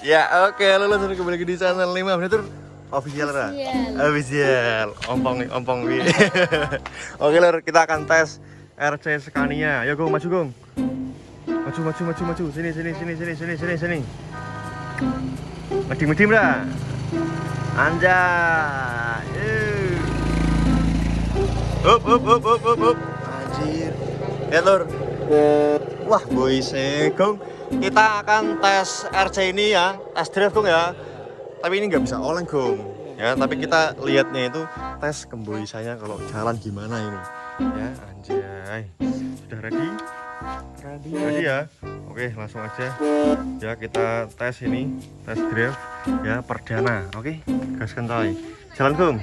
Ya oke, lulus kembali lagi di channel 5 Miniatur official lah. Official. Ompong wi. Oke lur, kita akan tes RC Scania. Ya Gong, maju Gong. Maju. Sini. Medim dah. Anjay. Up. Anjir. Lihat lur. Wah, boy Gong. Kita akan tes RC ini ya, tes drive Gong ya. Tapi ini nggak bisa oleng Gong. Ya, tapi kita lihatnya itu tes kemboisannya kalau jalan gimana ini. Ya, anjay. Sudah ready ya. Oke, langsung aja. Ya, kita tes ini, tes drive ya perdana. Oke, gas kental. Jalan Gong.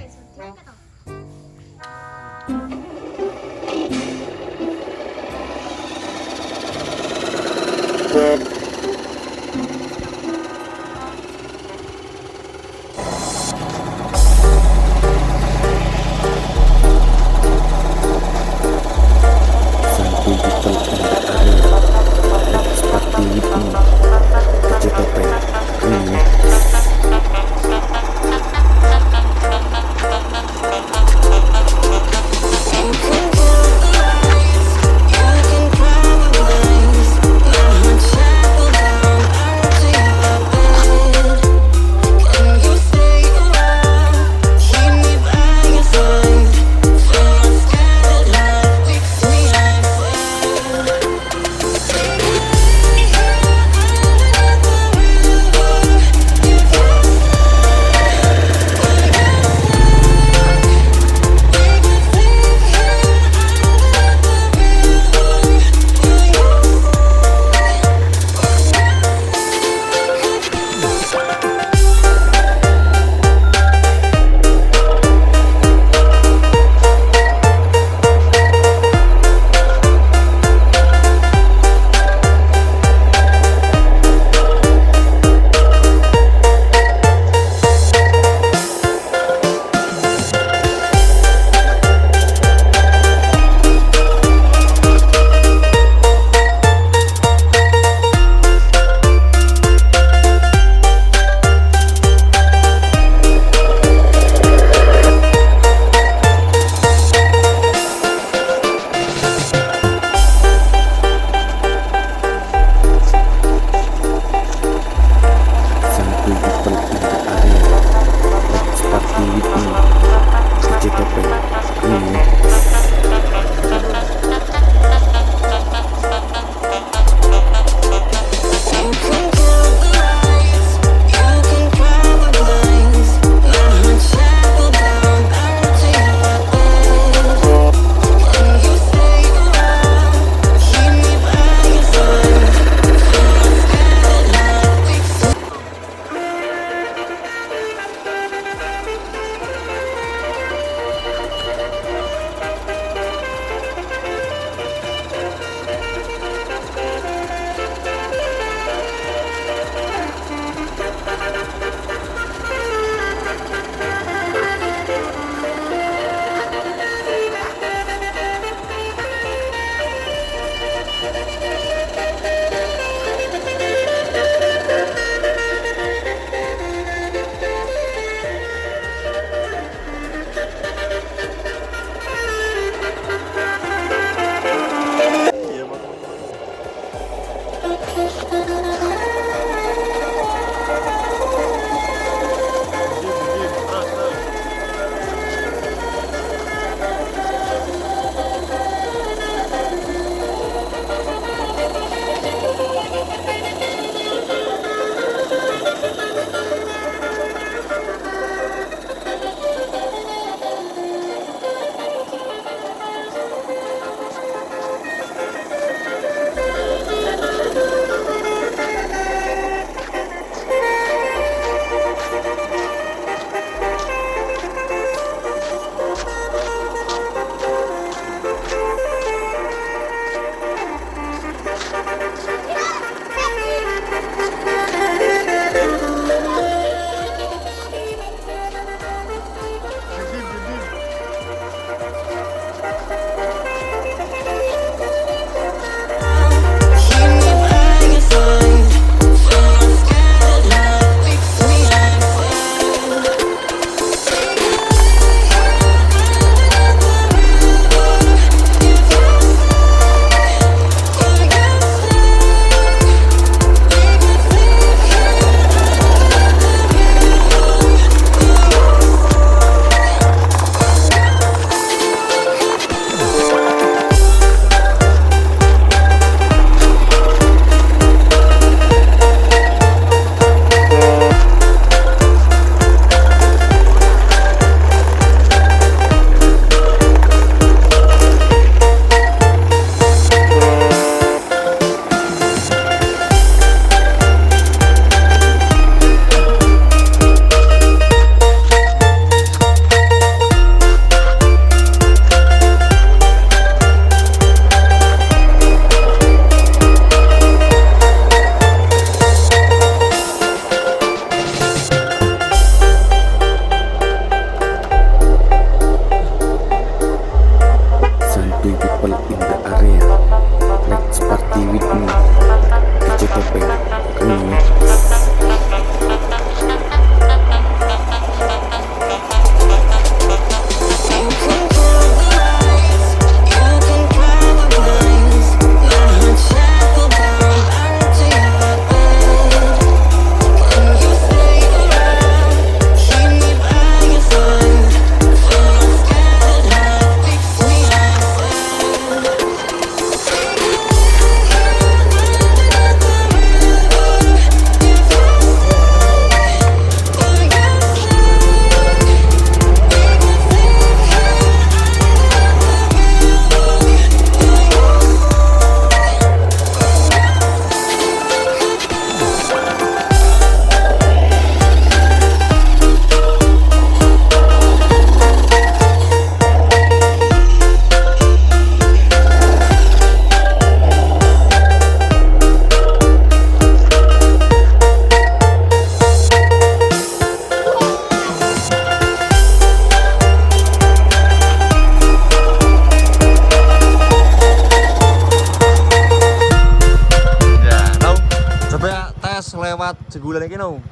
bulan ini no.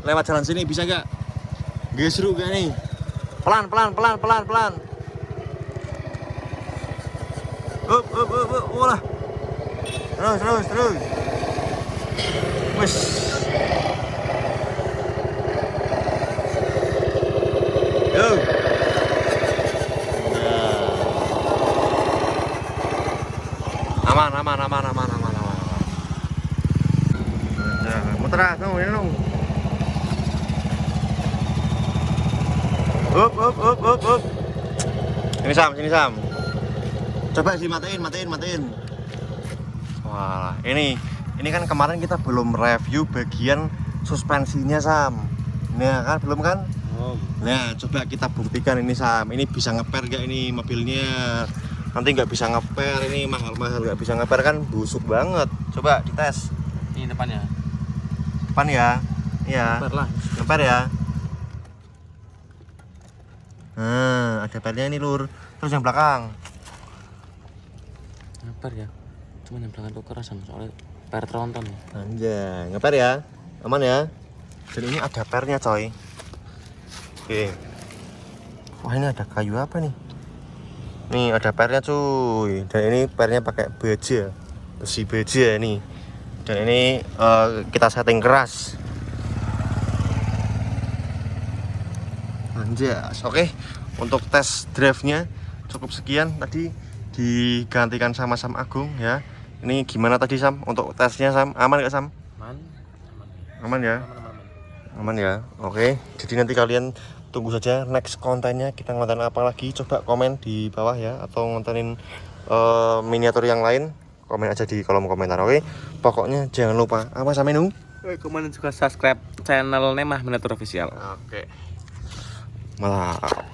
Lewat jalan sini bisa nggak? Gak seru gak nih? Pelan. Wah. Terus. Wes. Yo. Aman. Nah, muter kamu ini dong. Up. Sini Sam. Coba sih matiin. Wah, ini kan kemarin kita belum review bagian suspensinya Sam. Nah kan belum kan? Nah coba kita buktikan ini Sam. Ini bisa ngeper gak ini mobilnya? Nanti nggak bisa ngeper, ini mahal nggak bisa ngeper kan busuk banget. Coba dites. Ini depannya. Depan ya? Iya. Ngeper ya. Nah, ada pernya ini lur. Terus yang belakang. Ngeper ya. Cuma yang belakang tuh kerasan soalnya per tronton. Anjay, ngeper ya. Aman ya. Dan ini ada pernya coy. Oke. Wah ini ada kayu apa nih? Nih ada pernya cuy. Dan ini pernya pakai baja. Besi baja ini. Dan ini kita setting keras. Anjas, oke. Untuk tes drive-nya cukup sekian tadi digantikan sama Sam Agung ya. Ini gimana tadi Sam untuk tesnya Sam? Aman gak Sam? Aman ya? Aman ya. Oke. Jadi nanti kalian tunggu saja next kontennya kita ngonten apa lagi. Coba komen di bawah ya atau ngontenin miniatur yang lain. Komen aja di kolom komentar. Oke. Pokoknya jangan lupa apa Sam Menu? Komen juga subscribe channel Nemah Miniatur Official. Oke. Mantap.